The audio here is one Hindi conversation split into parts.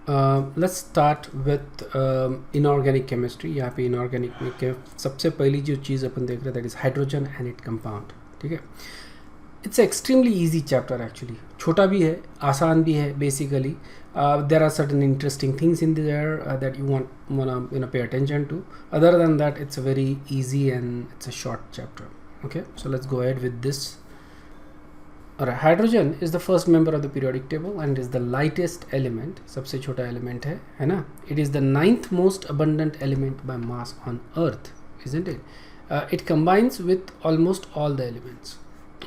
Let's start with inorganic chemistry. यहाँ पे इनऑर्गेनिक में सबसे पहली जो चीज़ अपन देख रहे हैं that is hydrogen and it compound. ठीक है, it's extremely easy chapter actually. छोटा भी है, आसान भी है. Basically there are certain interesting things in there that you want pay attention to. Other than that it's a very easy and it's a short chapter. Okay, so let's go ahead with this. Alright, hydrogen is the first member of the periodic table and is the lightest element. सबसे छोटा element है ना. It is the 9th most abundant element by mass on Earth, isn't it? It combines with almost all the elements.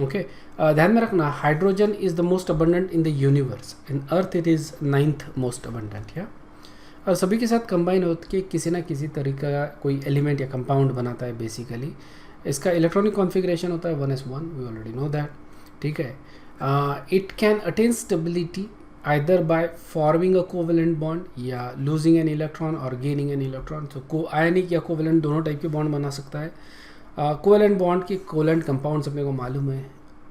Okay, ध्यान में रखना, hydrogen is the most abundant in the universe. In Earth it is 9th most abundant. या और सभी के साथ combine होकर के किसी ना किसी तरीका का कोई element या compound बनाता है. बेसिकली इसका इलेक्ट्रॉनिक कॉन्फ़िगरेशन होता है 1s1. We already know that. ठीक है, it can attain stability either by forming a covalent bond या लूजिंग एन इलेक्ट्रॉन और गेनिंग एन इलेक्ट्रॉन. तो आयनिक या कोवेलेंट दोनों टाइप के बॉन्ड बना सकता है. कोवेलेंट बॉन्ड के कोवेलेंट कंपाउंड्स अपने को मालूम है.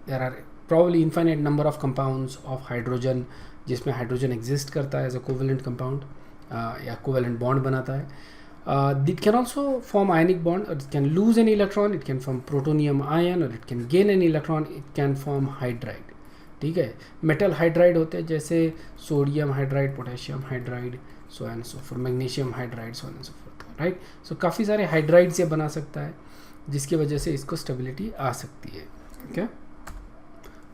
There are probably infinite number of compounds of hydrogen जिसमें हाइड्रोजन एग्जिस्ट करता है एज अ कोवेलेंट कंपाउंड या कोवेलेंट बॉन्ड बनाता है. It can also form ionic bond, or it can lose an electron, it can form protonium ion, or it can gain an electron, it can form hydride. ठीक है, मेटल हाइड्राइड होते हैं जैसे sodium hydride, potassium hydride, so and so forth, magnesium hydride, so and so forth. Right, so काफ़ी सारे हाइड्राइड से बना सकता है जिसकी वजह से इसको स्टेबिलिटी आ सकती है. ओके,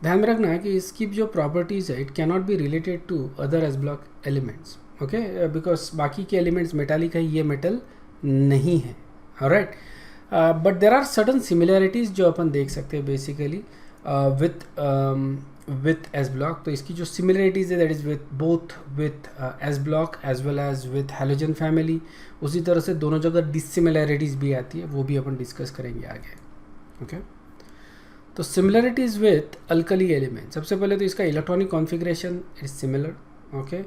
ध्यान में रखना है कि इसकी जो प्रॉपर्टीज़ है it can not be related to other S block elements. Okay, because बाकी के एलिमेंट्स मेटालिक है, ये मेटल नहीं है. Alright, but there are certain similarities जो अपन देख सकते हैं बेसिकली विथ एस ब्लॉक. तो इसकी जो सिमिलैरिटीज़ है that is with both with S block as well as with halogen family. उसी तरह से दोनों जगह डिससिमिलैरिटीज़ भी आती है, वो भी अपन डिस्कस करेंगे आगे. ओके, तो सिमिलैरिटीज़ विथ अल्कली एलिमेंट. सबसे पहले तो इसका electronic configuration is similar. Okay,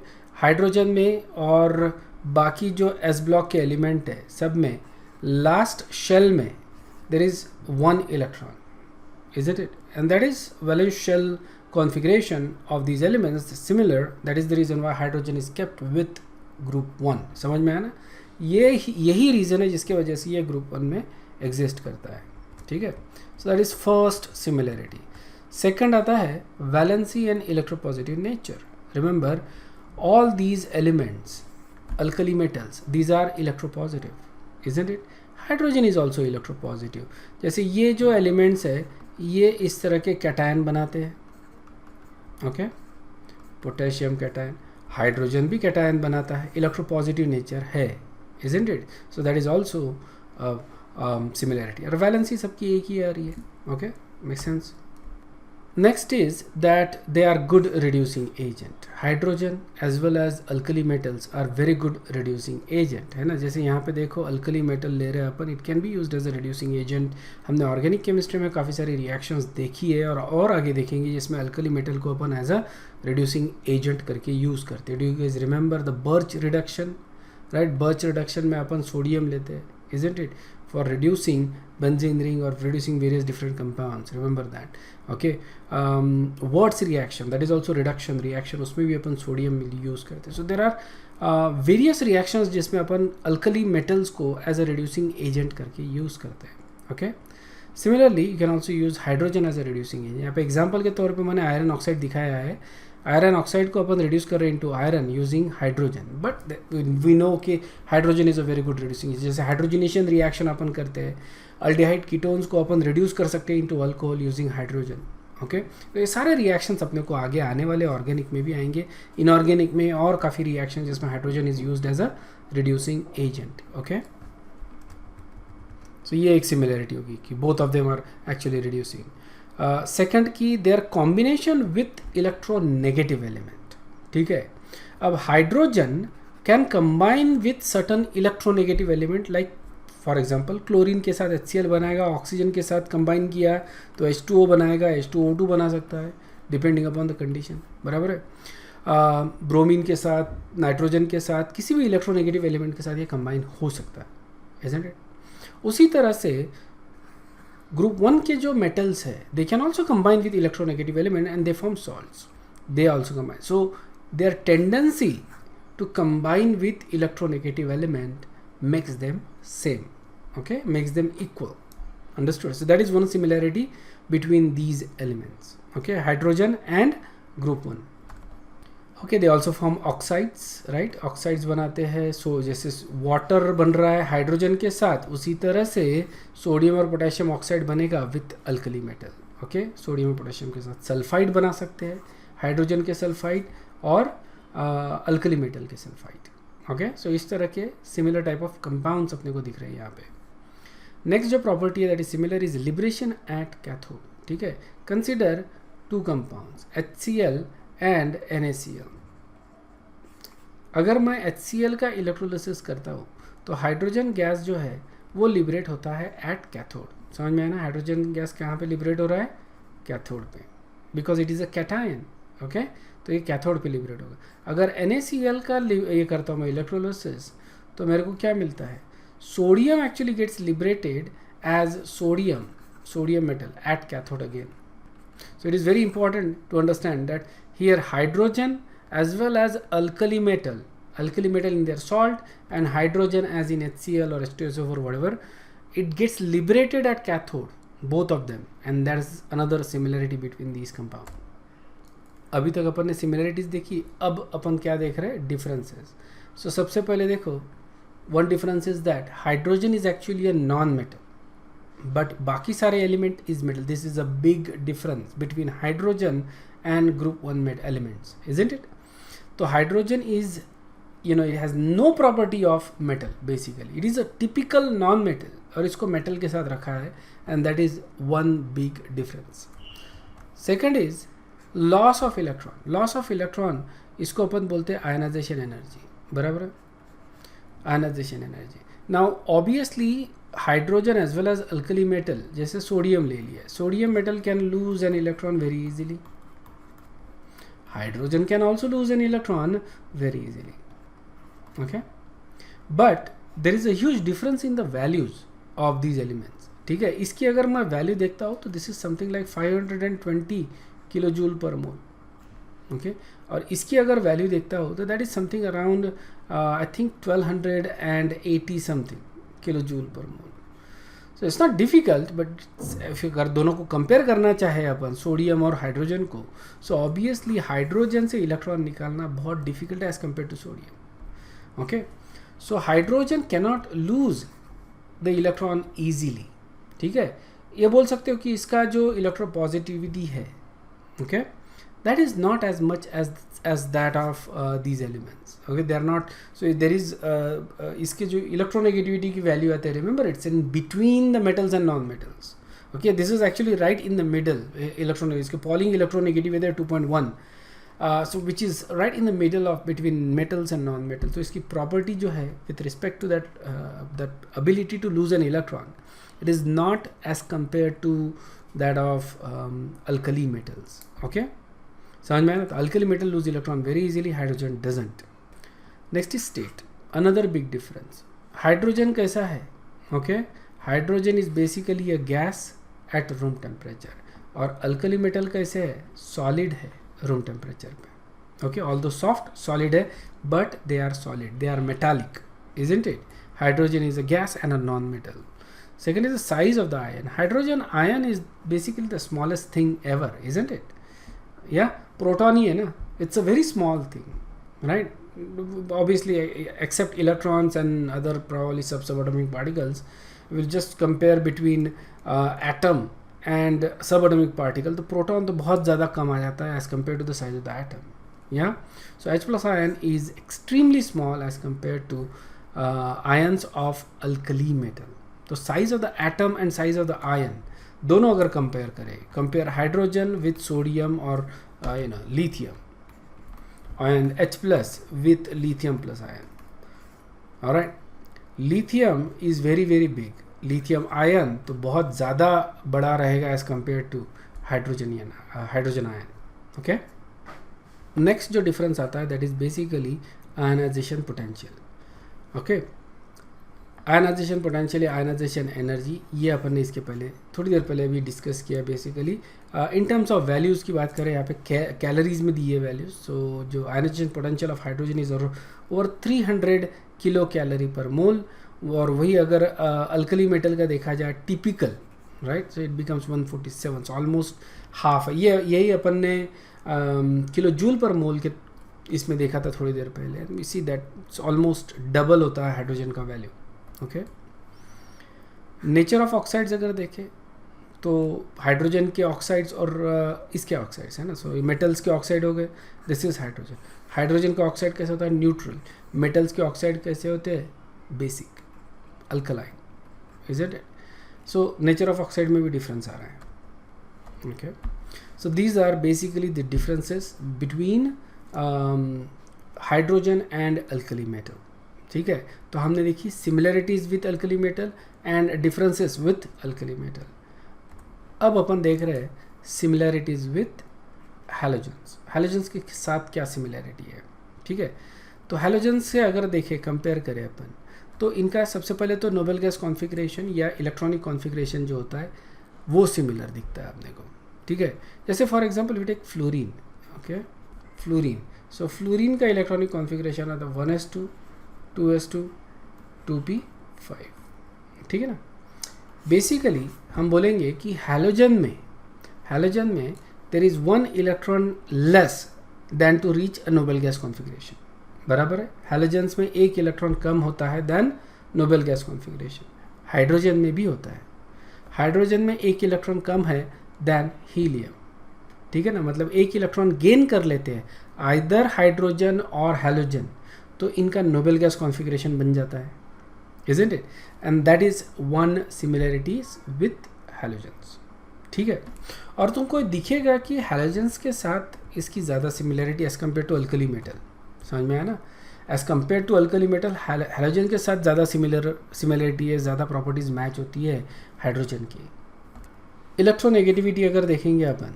hydrogen में और बाकी जो एस ब्लॉक के एलिमेंट है सब में लास्ट शेल में there is 1 electron, is it? And that is valence shell configuration of these elements similar. That is the reason why hydrogen is kept with group 1. समझ में आया ना? यही रीज़न है जिसके वजह से ये ग्रुप 1 में एग्जिस्ट करता है. ठीक है, so that is first similarity. Second आता है valency and electropositive nature. Remember, all these elements, alkali metals, these are electropositive, isn't it? Hydrogen is also electropositive. जैसे ये जो elements है ये इस तरह के कैटायन बनाते हैं. ओके, पोटेशियम कैटायन, हाइड्रोजन भी कैटायन बनाता है, इलेक्ट्रोपॉजिटिव नेचर है, isn't it? So that is also similarity. और वैलेंसी सबकी एक ही आ रही है. Okay, make sense. Next is that they are good reducing agent. Hydrogen as well as alkali metals are very good reducing agent, है ना. जैसे यहाँ पे देखो alkali metal ले रहे हैं अपन, it can be used as a reducing agent. हमने ऑर्गेनिक केमिस्ट्री में काफ़ी सारी रिएक्शंस देखी है और आगे देखेंगे जिसमें alkali metal को अपन एज अ reducing agent करके यूज़ करते हैं. Do you guys remember the Birch reduction? Right, Birch reduction में अपन सोडियम लेते हैं, isn't it? For reducing benzene ring or reducing various different compounds. Remember that. Okay, Wurtz reaction, that is also reduction reaction, उसमें भी अपन सोडियम यूज़ करते हैं. So there are various reactions जिसमें अपन alkali metals को as a reducing agent करके यूज़ करते हैं. Okay, similarly you can also use hydrogen as a reducing agent. यहाँ पे एग्जाम्पल के तौर पे मैंने आयरन ऑक्साइड दिखाया है. आयरन ऑक्साइड को अपन रिड्यूस कर रहे हैं into iron using hydrogen. But we know कि hydrogen is a very good reducing. जैसे हाइड्रोजनेशन रिएक्शन अपन करते हैं, अल्डिहाइड कीटोन्स को अपन रिड्यूस कर सकते हैं into alcohol using hydrogen. Okay, तो ये सारे रिएक्शंस अपने को आगे आने वाले ऑर्गेनिक में भी आएंगे, इनऑर्गेनिक में और काफ़ी रिएक्शन जिसमें hydrogen is used as a reducing agent. Okay, so ये एक सिमिलरिटी होगी कि both of them are actually reducing. Second की their combination with electronegative element. ठीक है, अब hydrogen can combine with certain electronegative element like for example chlorine के साथ HCl बनाएगा, ऑक्सीजन के साथ कंबाइन किया तो H2O बनाएगा, H2O2 बना सकता है डिपेंडिंग अपॉन द कंडीशन. बराबर है. ब्रोमीन के साथ, नाइट्रोजन के साथ, किसी भी इलेक्ट्रोनेगेटिव एलिमेंट के साथ ये कंबाइन हो सकता है, isn't it? उसी तरह से ग्रुप 1 के जो मेटल्स है they can also combine with electronegative element and they form salts. They also combine. So their tendency to combine with electronegative element makes them same, okay, makes them equal. Understood? So that is one similarity between these elements, okay, hydrogen and group 1. okay, they also form oxides, right? oxides बनाते हैं. so जैसे water बन रहा है हाइड्रोजन के साथ, उसी तरह से सोडियम और पोटेशियम ऑक्साइड बनेगा with alkali metal. Okay, sodium और पोटेशियम के साथ सल्फाइड बना सकते हैं, हाइड्रोजन के सल्फाइड और अल्कली मेटल के सल्फाइड. ओके, सो इस तरह के सिमिलर टाइप ऑफ कंपाउंड्स अपने को दिख रहे हैं यहाँ पे. नेक्स्ट जो प्रॉपर्टी है that is similar is liberation at cathode. ठीक है, consider two compounds HCl and NaCl. अगर मैं HCl का इलेक्ट्रोलिसिस करता हूँ तो हाइड्रोजन गैस जो है वो लिबरेट होता है एट कैथोड. समझ में आया ना? हाइड्रोजन गैस कहाँ पे लिबरेट हो रहा है? कैथोड पे, because it is a cation. Okay, तो ये कैथोड पे लिबरेट होगा. अगर NaCl का ये करता हूँ मैं इलेक्ट्रोलिसिस तो मेरे को क्या मिलता है? Sodium actually gets liberated as sodium metal at cathode again. So it is very important to understand that here hydrogen as well as alkali metal in their salt and hydrogen as in HCl or H2SO4 or whatever, it gets liberated at cathode, both of them, and that is another similarity between these compounds. अभी तक अपन ने similarities देखी, अब अपन क्या देख रहे हैं? Differences. So सबसे पहले देखो, one difference is that hydrogen is actually a non-metal. But बाकी सारे element is metal. This is a big difference between hydrogen and group 1 metal elements, isn't it? तो hydrogen is it has no property of metal. Basically it is a typical non metal और इसको मेटल के साथ रखा है, and that is one big difference. Second is loss of electron. Loss of electron इसको अपन बोलते हैं आयनाइजेशन एनर्जी. बराबर है? Ionization energy. Now obviously hydrogen as well as alkali metal, जैसे सोडियम ले लिया, sodium metal can lose an electron very easily. Hydrogen can also lose an electron very easily. Okay, but there is a huge difference in the values of these elements. ठीक है, इसकी अगर मैं वैल्यू देखता हूँ तो this is something like 520 kilo joule per mole. Okay, और इसकी अगर वैल्यू देखता हूँ तो that is something around I think 1280 something kilo joule per mole. So it's not difficult, but अगर दोनों को कंपेयर करना चाहे अपन सोडियम और हाइड्रोजन को, सो ऑब्वियसली हाइड्रोजन से इलेक्ट्रॉन निकालना बहुत डिफिकल्ट है as compare to sodium. Okay, so hydrogen cannot lose the electron easily. ठीक है, ये बोल सकते हो कि इसका जो इलेक्ट्रोपॉजिटिविटी है, okay, that is not as much as that of these elements. Okay, they are not. So there is इसके जो electronegativity की value आते हैं, remember it's in between the metals and non-metals. Okay, this is actually right in the middle. इसके Pauling electronegativity है 2.1. So which is right in the middle of between metals and non-metals. So इसकी property जो है with respect to that ability to lose an electron, it is not as compared to that of alkali metals. Okay. समझ में आया? तो alkali metal lose electron very easily, hydrogen doesn't. Next is state, another big difference. Hydrogen कैसा है? Okay, hydrogen is basically a gas at room temperature, और अल्कली मेटल कैसे है? सॉलिड है रूम टेम्परेचर पे. ओके, ऑल्दो सॉफ्ट सॉलिड है, but they are solid, they are metallic, isn't it? Hydrogen is a gas and a non metal. Second is the size of the ion. Hydrogen ion is basically the smallest thing ever, isn't it? Yeah, proton ही है ना, it's a very small thing, right? Obviously, except electrons and other probably subatomic particles, we'll just compare between atom and subatomic particle. तो proton तो बहुत ज़्यादा कम आ जाता है as compared to the size of the atom. Yeah, so H plus ion is extremely small as compared to ions of alkali metal. तो size of the atom and size of the ion दोनों अगर कंपेयर करें, कंपेयर हाइड्रोजन विथ सोडियम और lithium and H plus with lithium plus ion. Alright, lithium is very very big. Lithium ion तो बहुत ज़्यादा बड़ा रहेगा as compared to hydrogen ion. Okay, next जो डिफरेंस आता है that is basically ionization potential. Okay, ionization potential या आयनाइजेशन एनर्जी, ये अपन ने इसके पहले थोड़ी देर पहले भी डिस्कस किया। Basically in terms of values की बात करें यहाँ पे कैलोरीज में दी है वैल्यूज। सो जो ionization potential of hydrogen is over 300 kilo calorie per mole, और वही अगर अल्कली मेटल का देखा जाए typical, right, so it becomes 147, so almost half. ये यही अपन ने किलो जूल पर मोल के इसमें देखा था थोड़ी देर पहले। We see that almost double होता है हाइड्रोजन का value. Okay, nature of oxides अगर देखें तो हाइड्रोजन के ऑक्साइड्स और इसके ऑक्साइड्स है ना, सो मेटल्स के ऑक्साइड हो गए, दिस इज हाइड्रोजन। हाइड्रोजन का ऑक्साइड कैसे होता है? न्यूट्रल। मेटल्स के ऑक्साइड कैसे होते हैं? Basic, alkaline, is it? So nature of oxide में भी डिफरेंस आ रहा है। Okay, so these are basically the differences between hydrogen and alkali metal. ठीक है, तो हमने देखी similarities with alkali metal and differences with alkali metal. अब अपन देख रहे हैं सिमिलरिटीज़ विथ हैलोजेंस। हैलोजेंस के साथ क्या सिमिलरिटी है? ठीक है, तो हैलोजेंस से अगर देखें, कंपेयर करें अपन, तो इनका सबसे पहले तो नोबेल गैस कॉन्फ़िगरेशन या इलेक्ट्रॉनिक कॉन्फ़िगरेशन जो होता है वो सिमिलर दिखता है अपने को। ठीक है, जैसे for example we take fluorine. Okay, fluorine, so fluorine का इलेक्ट्रॉनिक कॉन्फ़िगरेशन आता है 1s2 2s2 2p5। ठीक है ना। बेसिकली हम बोलेंगे कि हैलोजन में there is 1 electron less than to reach a noble gas configuration. बराबर है, हैलोजेंस में 1 इलेक्ट्रॉन कम होता है than noble gas configuration. Hydrogen में भी होता है, हाइड्रोजन में 1 इलेक्ट्रॉन कम है देन हीलियम। ठीक है ना, मतलब 1 इलेक्ट्रॉन गेन कर लेते हैं आइदर हाइड्रोजन और हैलोजन, तो इनका नोबेल गैस कॉन्फ़िगरेशन बन जाता है, isn't it? And that is one similarities with halogens। ठीक है, और तुमको दिखेगा कि हैलोजेंस के साथ इसकी ज़्यादा similarity as compare to alkali metal. समझ में आया ना? As compare to alkali metal halogen के साथ ज़्यादा सिमिलरिटी है, ज़्यादा प्रॉपर्टीज़ मैच होती है हाइड्रोजन की। इलेक्ट्रोनेगेटिविटी अगर देखेंगे अपन,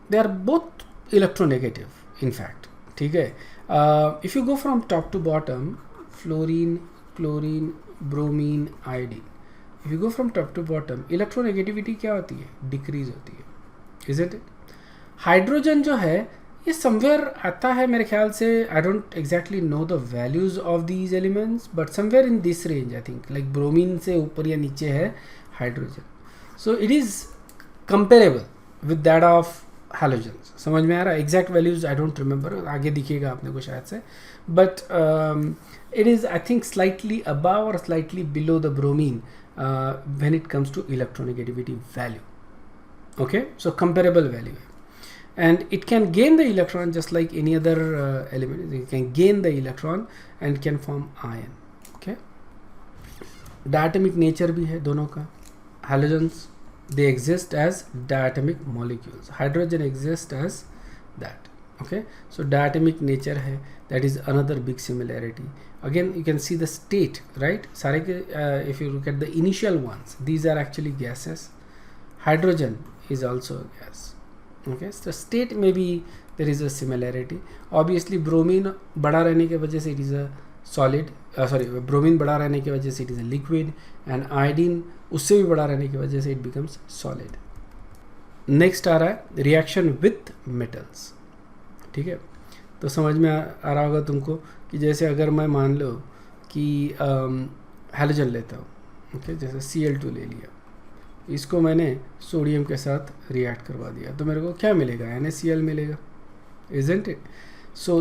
they are both electronegative in fact. ठीक है, if you go from top to bottom, fluorine, chlorine, bromine, iodine, if you go from top to bottom, electronegativity क्या होती है? डिक्रीज होती है, इज इट? हाइड्रोजन जो है ये समवेयर आता है मेरे ख्याल से, I don't exactly know the values of these elements, but somewhere in this range I think, like bromine से ऊपर या नीचे है hydrogen. So it is comparable with that of halogens. समझ में आ रहा है? Exact values I don't remember, आगे दिखेगा आपने को शायद से, but it is I think slightly above or slightly below the bromine when it comes to electronegativity value. Okay, so comparable value, and it can gain the electron just like any other element. It can gain the electron and can form ion. Okay, diatomic nature भी है दोनों का। Halogens they exist as diatomic molecules. Hydrogen exists as that. Okay, so diatomic nature है, that is another big similarity. Again you can see the state, right? सारे के if you look at the initial ones, these are actually gases. Hydrogen is also a gas. Okay, so state में भी there is a similarity. Obviously bromine बड़ा रहने की वजह से it is a solid, bromine बड़ा रहने की वजह से it is a liquid, and iodine उससे भी बड़ा रहने की वजह से it becomes solid. Next आ रहा है reaction with metals। ठीक है, तो समझ में आ रहा होगा तुमको कि जैसे अगर मैं मान लो कि हैलोजन लेता हूँ, ओके, जैसे Cl2 ले लिया, इसको मैंने सोडियम के साथ रिएक्ट करवा दिया, तो मेरे को क्या मिलेगा? NaCl मिलेगा, isn't it? So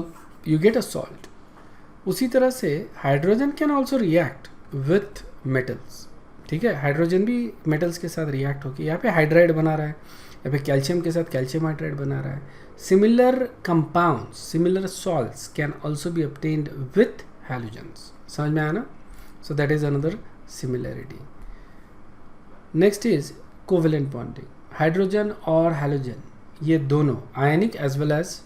you get a salt। उसी तरह से hydrogen can also react with metals. ठीक है, हाइड्रोजन भी मेटल्स के साथ रिएक्ट होकर यहाँ पे हाइड्राइड बना रहा है, यहाँ पे कैल्शियम के साथ कैल्शियम हाइड्राइड बना रहा है। Similar compounds, similar salts can also be obtained with halogens. समझ में आया ना? So that is another similarity. Next is covalent bonding. Hydrogen और हैलोजन ये दोनों ionic as well as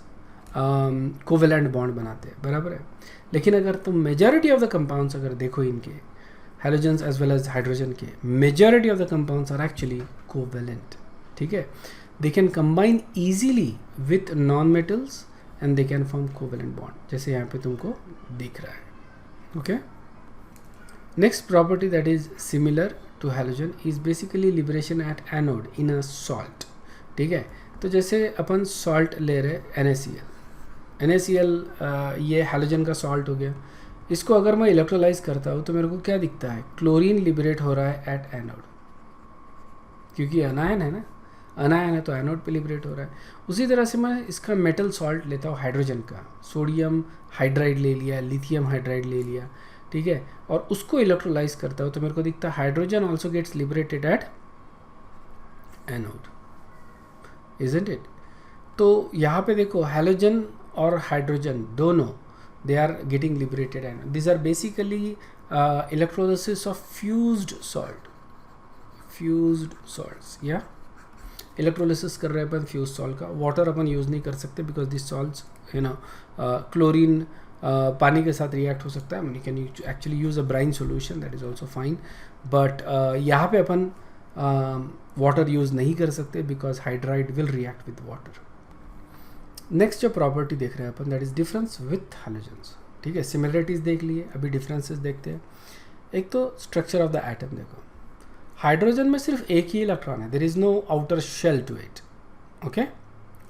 covalent bond बनाते हैं, बराबर है। लेकिन अगर तुम मेजॉरिटी ऑफ द कंपाउंड्स अगर देखो इनके, halogens as well as hydrogen के, majority of the compounds are actually covalent. ठीक है, they can combine easily with non-metals and they can form covalent bond, जैसे यहाँ पे तुमको दिख रहा है। Okay, Next property that is similar to halogen is basically liberation at anode in a salt. ठीक है, तो जैसे अपन सॉल्ट ले रहे NaCl, ये हैलोजन का सॉल्ट हो गया. इसको अगर मैं इलेक्ट्रोलाइज करता हूँ तो मेरे को क्या दिखता है, क्लोरीन लिबरेट हो रहा है एट एनोड, क्योंकि अनायन है ना, अनायन है तो एनोड पे लिबरेट हो रहा है. उसी तरह से मैं इसका मेटल सॉल्ट लेता हूँ हाइड्रोजन का, सोडियम हाइड्राइड ले लिया, लिथियम हाइड्राइड ले लिया, ठीक है, और उसको इलेक्ट्रोलाइज करता हूँ तो मेरे को दिखता है hydrogen also gets liberated at anode, isn't it. तो यहाँ पे देखो हैलोजन और हाइड्रोजन दोनों they are getting liberated and these are basically electrolysis of fused salts. या इलेक्ट्रोलिसिस कर रहे हैं अपन फ्यूज सॉल्ट का. वाटर अपन यूज़ नहीं कर सकते because this salts you know chlorine पानी के साथ रिएक्ट हो सकता है. You can actually use a brine solution, that is also fine, but यहाँ पे अपन वाटर यूज़ नहीं कर सकते because hydride will react with water. Next जो प्रॉपर्टी देख रहे हैं अपन, that is difference with halogens. ठीक है, सिमिलरिटीज़ देख लिए, अभी डिफरेंसेस देखते हैं. एक तो स्ट्रक्चर ऑफ द एटम देखो, हाइड्रोजन में सिर्फ एक ही इलेक्ट्रॉन है, there is no outer shell to it. Okay,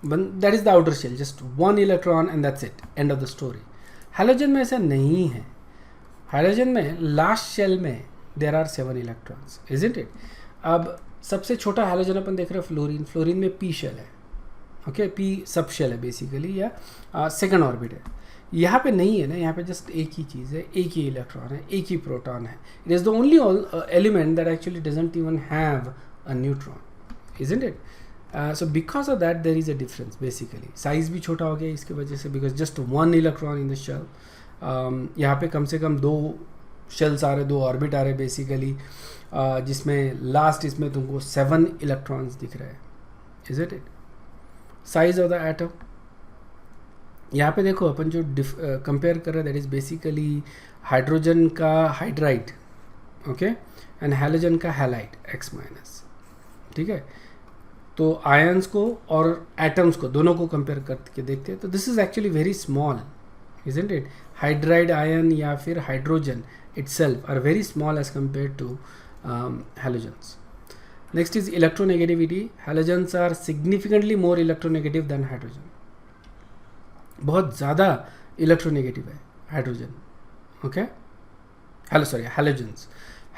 that is the outer shell, just one electron and that's it, end of the story. Halogen में ऐसा नहीं है. हैलोजन में लास्ट शेल में there are 7 electrons, isn't it. अब सबसे छोटा हैलोजन अपन देख रहे हैं फ्लोरीन. फ्लोरीन में पी शेल है, ओके, पी सब शेल है बेसिकली, या सेकंड ऑर्बिट है. यहाँ पे नहीं है ना, यहाँ पे जस्ट एक ही चीज़ है, एक ही इलेक्ट्रॉन है, एक ही प्रोटॉन है. It is the only element that actually doesn't even have a neutron, isn't it. So because of that there is a difference. Basically size भी छोटा हो गया इसकी वजह से, because just 1 electron in the shell. यहाँ पे कम से कम 2 शेल्स आ रहे, 2 ऑर्बिट आ रहे बेसिकली, जिसमें लास्ट इसमें तुमको 7 इलेक्ट्रॉन्स दिख रहे हैं, isn't it. Size of the atom यहाँ पे देखो, अपन जो कंपेयर कर रहे हैं दैट इज़ बेसिकली हाइड्रोजन का हाइड्राइड, ओके, एंड हैलोजन का हैलाइड X-. ठीक है, तो आयंस को और एटम्स को दोनों को कंपेयर करके देखते हैं तो this is actually very small, isn't it. Hydride ion या फिर hydrogen itself are very small as compared to halogens. Next is electronegativity. Halogens are significantly more electronegative than hydrogen. बहुत ज़्यादा इलेक्ट्रोनेगेटिव है हाइड्रोजन, ओके, हैलोजेंस.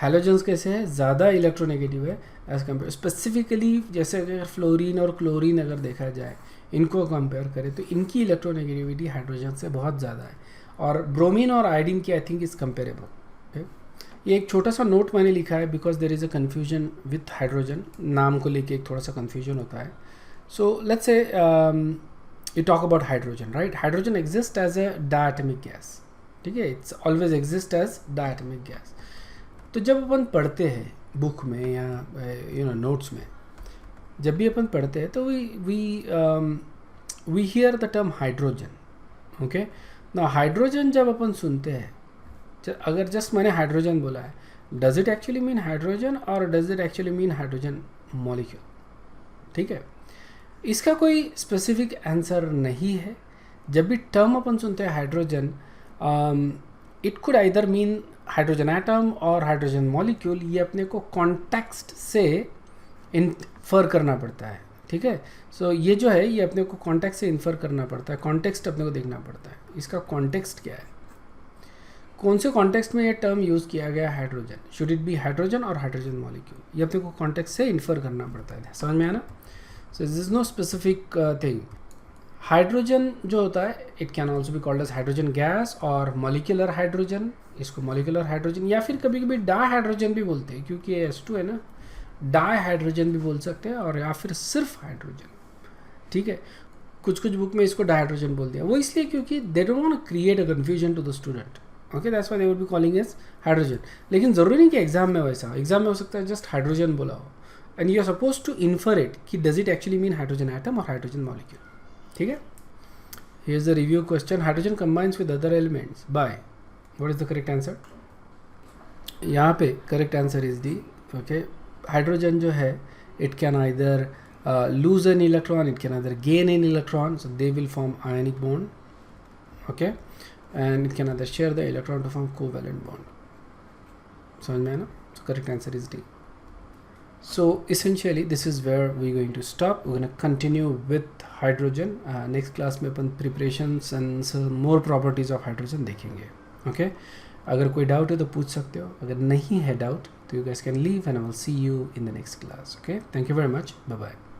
हैलोजेंस कैसे है, ज़्यादा इलेक्ट्रोनेगेटिव है एज कम्पेयर. स्पेसिफिकली जैसे अगर फ्लोरीन और क्लोरीन अगर देखा जाए, इनको कंपेयर करें तो इनकी इलेक्ट्रोनेगेटिविटी हाइड्रोजन से बहुत ज़्यादा है. और ब्रोमीन और आयोडीन की आई थिंक इज़ कंपेरेबल. ये एक छोटा सा नोट मैंने लिखा है because there is a confusion with hydrogen. नाम को लेके एक थोड़ा सा कन्फ्यूजन होता है. So let's say you talk about hydrogen, right. Hydrogen exist as a diatomic gas, ठीक है, it's always exist as diatomic gas. तो जब अपन पढ़ते हैं बुक में या यू नो नोट्स में, जब भी अपन पढ़ते हैं तो we hear the term hydrogen, okay. ना हाइड्रोजन जब अपन सुनते हैं, अगर जस्ट मैंने हाइड्रोजन बोला है, does it actually mean hydrogen और does it actually mean hydrogen molecule. ठीक है, इसका कोई स्पेसिफिक आंसर नहीं है. जब भी टर्म अपन सुनते हैं hydrogen, it could either mean hydrogen atom और हाइड्रोजन मॉलिक्यूल. ये अपने को कॉन्टेक्स्ट से इन्फर करना पड़ता है. ठीक है, सो ये जो है ये अपने को कॉन्टेक्स्ट से इन्फर करना पड़ता है, कॉन्टेक्स्ट अपने को देखना पड़ता है. इसका कॉन्टेक्स्ट क्या है, कौन से कॉन्टेक्स्ट में ये टर्म यूज़ किया गया hydrogen, should it be hydrogen और हाइड्रोजन मॉलिक्यूल, ये अपने को कॉन्टेक्स्ट से इन्फर करना पड़ता है. समझ में आया ना. So this is no specific thing. Hydrogen जो होता है it can also be called as hydrogen gas और मॉलिक्यूलर हाइड्रोजन. इसको मॉलिक्यूलर हाइड्रोजन या फिर कभी कभी डाई हाइड्रोजन भी बोलते हैं, क्योंकि ये H2 है ना, डाई हाइड्रोजन भी बोल सकते हैं, और या फिर सिर्फ हाइड्रोजन. ठीक है, कुछ बुक में इसको डाई हाइड्रोजन बोल दिया, वो इसलिए क्योंकि they don't want to create a confusion to the student. Okay, that's why they will be calling as hydrogen. लेकिन ज़रूरी नहीं कि एग्जाम में वैसा हो. एग्जाम में हो सकता है जस्ट हाइड्रोजन बोला हो and you are suppose to infer it कि does it actually mean hydrogen atom और हाइड्रोजन मॉलिक्यूल. ठीक है, here is the review question. Hydrogen combines with other elements by, what is the correct answer. यहाँ पे correct answer is D, okay, hydrogen जो है it can either lose an electron, it can either gain an electron, so they will form ionic bond, okay, and it can either share the electron to form covalent bond. समझ में आया ना? So correct answer is D. So essentially this is where we're going to stop. We're going to continue with hydrogen. Next class में अपन preparations and some more properties of hydrogen देखेंगे. Okay? अगर कोई डाउट है तो पूछ सकते हो, अगर नहीं है डाउट तो you guys can leave and I will see you in the next class. Okay? Thank you very much. Bye bye.